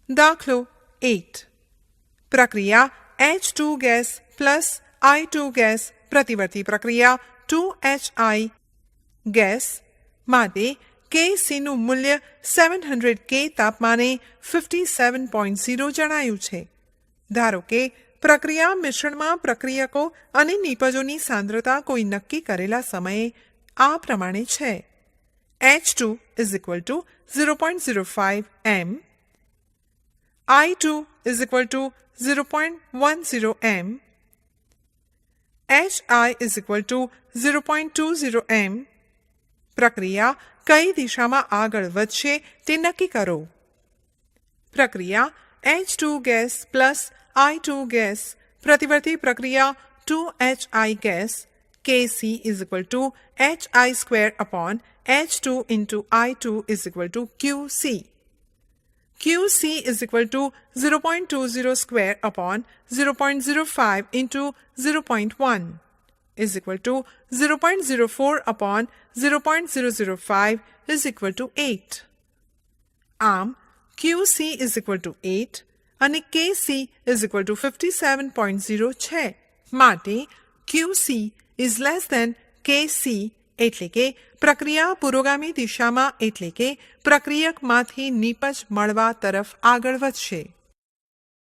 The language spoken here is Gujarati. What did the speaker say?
દાખલો 8. પ્રક્રિયા H2 gas plus I2 gas પ્રતિવર્તી પ્રક્રિયા 2HI ગેસ માટે KCનું મૂલ્ય 700 K તાપમાને 57.0 જણાયું છે. ધારો કે પ્રક્રિયા મિશ્રણમાં પ્રક્રિયકો અને નિપજોની સાંદ્રતા કોઈ નક્કી કરેલા સમયે આ પ્રમાણે છે. H2 = 0.05 m, I2 = 0.10 m, HI = 0.20 m. પ્રક્રિયા કઈ દિશામાં આગળ વધશે તે નક્કી કરો. પ્રક્રિયા H2 gas plus I2 gas પ્રતિવર્તી પ્રક્રિયા 2HI gas Kc = HI² H2 × I2 = QC. QC = 0.20² / 0.05 × 0.1 = 0.04 / 0.005 = 8. આમ QC = 8 અને KC = 57.0 છે. માટે QC < KC એટલે કે પ્રક્રિયા પુરોગામી દિશામાં એટલે કે પ્રક્રિયકમાંથી નિપજ મળવા તરફ આગળ વધશે.